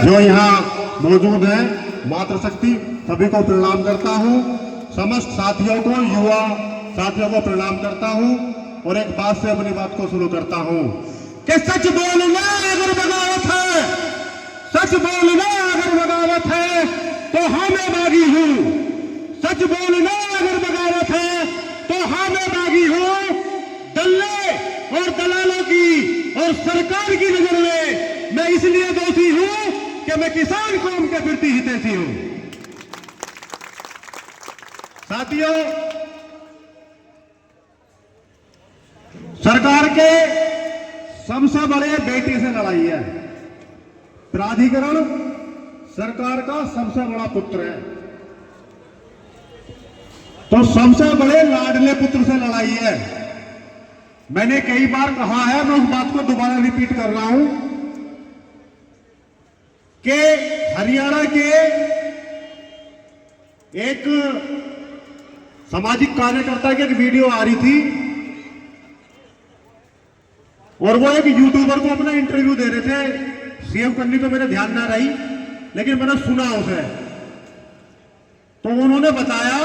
जो यहाँ मौजूद है, मातृशक्ति सभी को प्रणाम करता हूँ। समस्त साथियों को, युवा साथियों को प्रणाम करता हूँ और एक बात से अपनी बात को शुरू करता हूँ कि सच बोलना अगर बगावत है, सच बोलना अगर बगावत है तो हाँ मैं बागी हूँ। सच बोलना अगर बगावत है तो हाँ मैं बागी हूँ। दल्ले और दलालों की और सरकार की नजर में मैं इसलिए दोषी हूं कि मैं किसान कौम के प्रति हितैषी हूं। साथियों, सरकार के सबसे बड़े बेटे से लड़ाई है। प्राधिकरण सरकार का सबसे बड़ा पुत्र है, तो सबसे बड़े लाडले पुत्र से लड़ाई है। मैंने कई बार कहा है, मैं उस बात को दोबारा रिपीट कर रहा हूं कि हरियाणा के एक सामाजिक कार्यकर्ता की एक वीडियो आ रही थी और वो एक यूट्यूबर को अपना इंटरव्यू दे रहे थे। सेव करनी तो मेरे ध्यान ना रही, लेकिन मैंने सुना उसे, तो उन्होंने बताया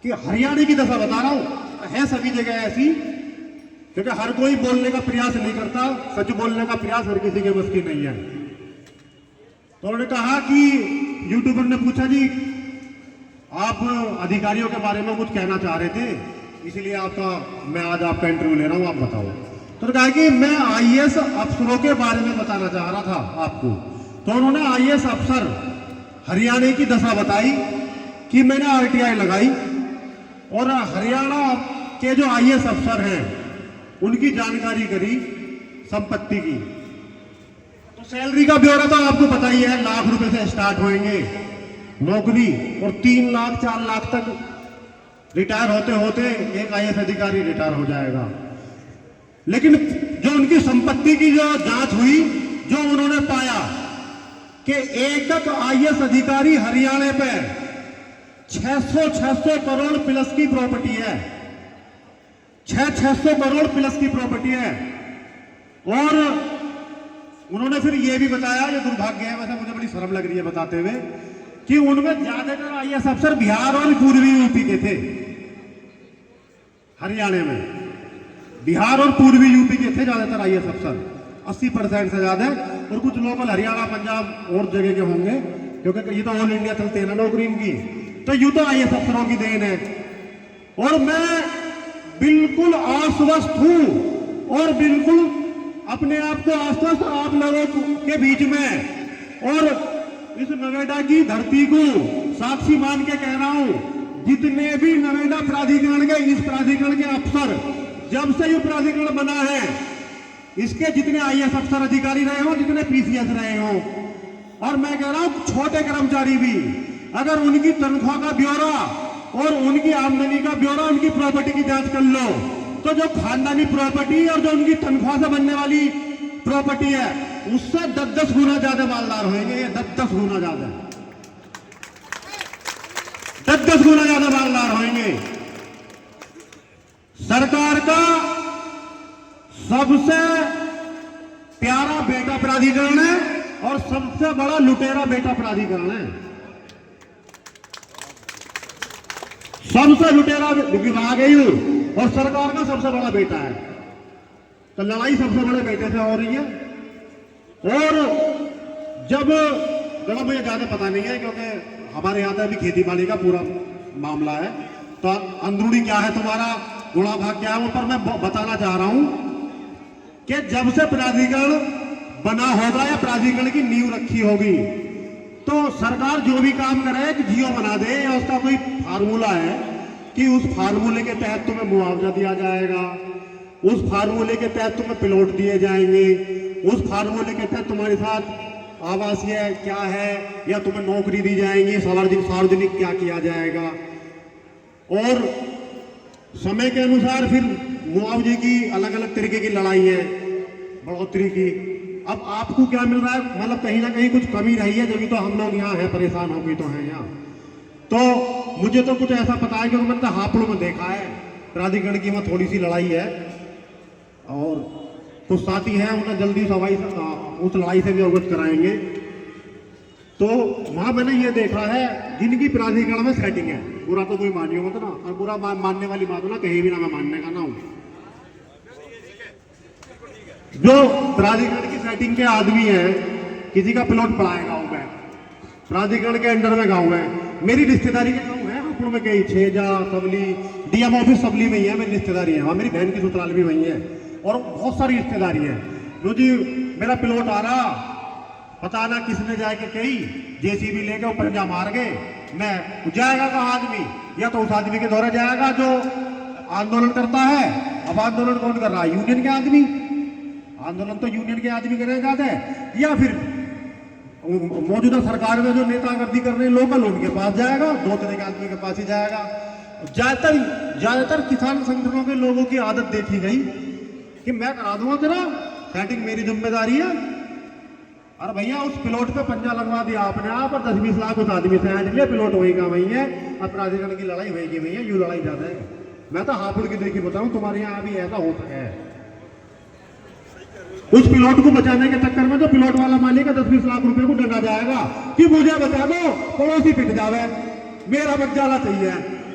कि हरियाणा की दशा बता रहा हूं, है सभी जगह ऐसी, क्योंकि हर कोई बोलने का प्रयास नहीं करता। सच बोलने का प्रयास हर किसी के बस की नहीं है। तो उन्होंने कहा कि यूट्यूबर ने पूछा, जी आप अधिकारियों के बारे में कुछ कहना चाह रहे थे, इसलिए मैं आज आपका इंटरव्यू ले रहा हूं, आप बताओ। तो उन्होंने कहा कि मैं आईएएस अफसरों के बारे में बताना चाह रहा था आपको। तो उन्होंने आईएएस अफसर हरियाणा की दशा बताई कि मैंने आरटीआई लगाई और हरियाणा के जो आईएएस अफसर हैं उनकी जानकारी करी संपत्ति की। तो सैलरी का ब्यौरा तो आपको पता ही है, लाख रुपए से स्टार्ट होंगे नौकरी और 3 लाख 4 लाख तक रिटायर होते होते एक आईएएस अधिकारी रिटायर हो जाएगा। लेकिन जो उनकी संपत्ति की जो जांच हुई, जो उन्होंने पाया कि एक आईएएस अधिकारी हरियाणा पे 600 करोड़ प्लस की प्रॉपर्टी है, 600 करोड़ प्लस की प्रॉपर्टी है। और उन्होंने फिर यह भी बताया, ये दुर्भाग्य है, वैसे मुझे बड़ी शर्म लग रही है बताते हुए, कि उनमें ज्यादातर आईएएस अफसर बिहार और पूर्वी यूपी के थे। हरियाणा में बिहार और पूर्वी यूपी के थे ज्यादातर आईएएस अफसर, 80% से ज्यादा, और कुछ लोकल हरियाणा पंजाब और जगह के होंगे, क्योंकि ये तो ऑल इंडिया चलते हैं ना नौकरी इनकी। तो यूं तो आईएएस अफसरों की देन है। और मैं बिल्कुल आश्वस्त हूं और बिल्कुल अपने आप को आश्वस्त आप लोगों के बीच में और इस नोएडा की धरती को साक्षी मान के कह रहा हूं, जितने भी नोएडा प्राधिकरण के, इस प्राधिकरण के अफसर, जब से ये प्राधिकरण बना है, इसके जितने आईएएस अफसर अधिकारी रहे हो, जितने पीसीएस रहे हो, और मैं कह रहा हूं छोटे कर्मचारी भी, अगर उनकी तनख्वाह का ब्यौरा और उनकी आमदनी का ब्यौरा, उनकी प्रॉपर्टी की जांच कर लो, तो जो खानदानी प्रॉपर्टी और जो उनकी तनख्वाह से बनने वाली प्रॉपर्टी है, उससे 10-10 गुना ज्यादा मालदार होंगे। ये 10-10 गुना ज्यादा, 10-10 गुना ज्यादा मालदार होंगे। सरकार का सबसे प्यारा बेटा प्राधिकरण है और सबसे बड़ा लुटेरा बेटा प्राधिकरण है। सबसे लुटेरा विभाग है और सरकार का सबसे बड़ा बेटा है। तो लड़ाई सबसे बड़े बेटे से हो रही है। और जब मुझे ज्यादा पता नहीं है, क्योंकि हमारे यहाँ भी खेती बाड़ी का पूरा मामला है, तो अंदरूनी क्या है तुम्हारा, गुणा भाग क्या है, वो पर मैं बताना चाह रहा हूं कि जब से प्राधिकरण बना होगा या प्राधिकरण की नींव रखी होगी, तो सरकार जो भी काम करे, एक जियो बना दे, या उसका कोई फार्मूला है कि उस फार्मूले के तहत तुम्हें मुआवजा दिया जाएगा, उस फार्मूले के तहत तुम्हें प्लॉट दिए जाएंगे, उस फार्मूले के तहत तुम्हारे साथ आवासीय क्या है या तुम्हें नौकरी दी जाएंगी, सार्वजनिक क्या किया जाएगा, और समय के अनुसार फिर मुआवजे की अलग अलग तरीके की लड़ाई है, बढ़ोतरी की। अब आपको क्या मिल रहा है, मतलब कहीं ना कहीं कुछ कमी रही है, जब तो हम लोग यहाँ हैं, परेशान हो गई तो हैं यहाँ। तो मुझे तो कुछ ऐसा पता है कि मैंने तो हापुड़ में देखा है, प्राधिकरण की वहाँ थोड़ी सी लड़ाई है और कुछ साथी हैं, उन्हें जल्दी सफाई उस लड़ाई से भी अवगत कराएंगे। तो वहां मैंने ये देखा है जिनकी प्राधिकरण में सेटिंग है, बुरा तो कोई मानियो मत ना, और बुरा मानने वाली बात ना कहीं भी ना मैं मानने का ना हूं। जो प्राधिकरण की सेटिंग के आदमी है, किसी का प्लॉट पड़ा है गाँव में, प्राधिकरण के अंडर में गाँव है, मेरी रिश्तेदारी के गाँव है हापुड़ में, कई छेजा सबली डीएम ऑफिस सबली में ही है मेरी रिश्तेदारी है, वहाँ मेरी बहन की ससुराल भी वही है और बहुत सारी रिश्तेदारी है। जो जी मेरा प्लॉट आ रहा, पता ना किसने जाके कही जेसीबी लेके वो पंजा मार गए, मैं जाएगा कहाँ आदमी, या तो उस आदमी के द्वारा जाएगा जो आंदोलन करता है। अब आंदोलन कौन कर रहा है? यूनियन के आदमी। आंदोलन तो यूनियन के आदमी करेगा है, या फिर मौजूदा सरकार में जो नेतागर्दी कर रहे हैं लोकल, उनके पास जाएगा, दो तरह के आदमी के पास ही जाएगा। ज्यादातर किसान संगठनों के लोगों की आदत देखी गई कि मैं करा दूंगा तेरा सेटिंग, मेरी जिम्मेदारी है। अरे भैया उस प्लॉट पे पंजा लगवा दिया आपने, आप और 10-20 लाख उस आदमी से ऐंठ लिया, प्लॉट वही का वही है, अब प्राधिकरण की लड़ाई वही की वही है, यूं लड़ाई ज्यादा है। मैं तो हापुड़ की देखी बताऊं, तुम्हारे यहाँ भी ऐसा होता है। उस प्लॉट को बचाने के चक्कर में जो प्लॉट वाला मालिक है 10-20 लाख रुपए को डंगा जाएगा कि मुझे बचा दो, पड़ोसी पिट जावे, मेरा बच जाना चाहिए,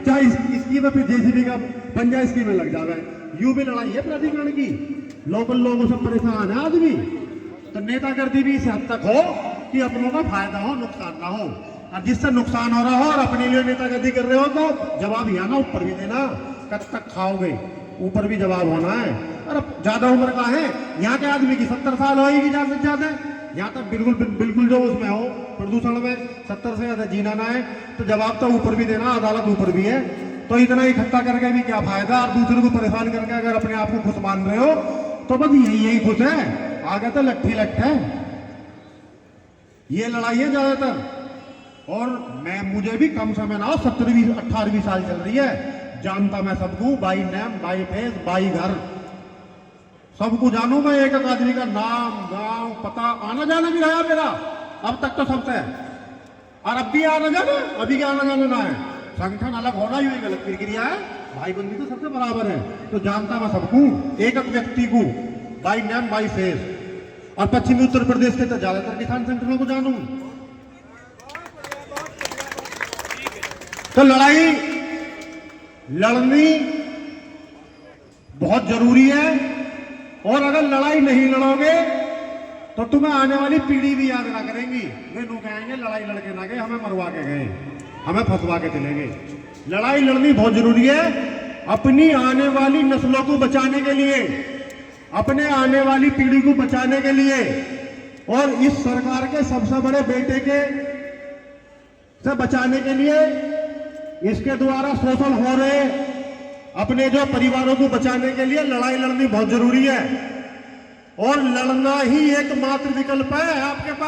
चाहे इसकी में फिर जेसीबी का पंजा इसकी में लग जावे। यूं भी लड़ाई है प्राधिकरण की, लोकल लोगों से परेशान है आदमी। तो नेतागर्दी भी इस हद तक हो कि अपनों का फायदा हो, नुकसान ना हो, और जिससे नुकसान हो रहा हो और अपने लिए नेतागर्दी कर रहे हो तो जवाब ही आना, ऊपर भी देना, कब तक खाओगे, ऊपर भी जवाब होना है। अरे ज्यादा उम्र का है यहाँ के आदमी की 70 साल होगी ज्यादा से ज्यादा, यहाँ तक बिल्कुल जो उसमें हो प्रदूषण में 70 से ज्यादा जीना ना है, तो जवाब तो ऊपर भी देना, अदालत ऊपर भी है। तो इतना इकट्ठा करके भी क्या फायदा, और दूसरे को परेशान करके अगर अपने आप को खुश मान रहे हो तो बस यही खुश है, आगे तो लट्ठी लट्ठ है। ये लड़ाई है ज्यादातर। और मुझे भी कम समय ना हो, 17-18 साल चल रही है, जानता मैं सबको, by name by face by घर सबको जानू मैं, एक एक आदमी का नाम गांव पता, आना जाना भी रहा मेरा अब तक तो सबसे, और अब भी आना जाना, अभी क्या आना जाना ना है। संगठन अलग होना ही गलत प्रक्रिया है, भाई बंदी तो सबसे बराबर है। तो जानता मैं सबको, एक एक व्यक्ति को, बाई नेम बाई फेस। और पश्चिमी उत्तर प्रदेश के तो ज्यादातर किसान संगठनों को जानू। तो लड़ाई लड़नी बहुत जरूरी है, और अगर लड़ाई नहीं लड़ोगे तो तुम्हें आने वाली पीढ़ी भी याद ना करेंगी। वे लोग कहेंगे लड़ाई लड़के ना गए, हमें मरवा के गए, हमें फंसवा के चले गए। लड़ाई लड़नी बहुत जरूरी है, अपनी आने वाली नस्लों को बचाने के लिए, अपने आने वाली पीढ़ी को बचाने के लिए, और इस सरकार के सबसे बड़े बेटे के से बचाने के लिए, इसके द्वारा शोषण हो रहे अपने जो परिवारों को बचाने के लिए लड़ाई लड़नी बहुत जरूरी है। और लड़ना ही एकमात्र विकल्प है आपके पास।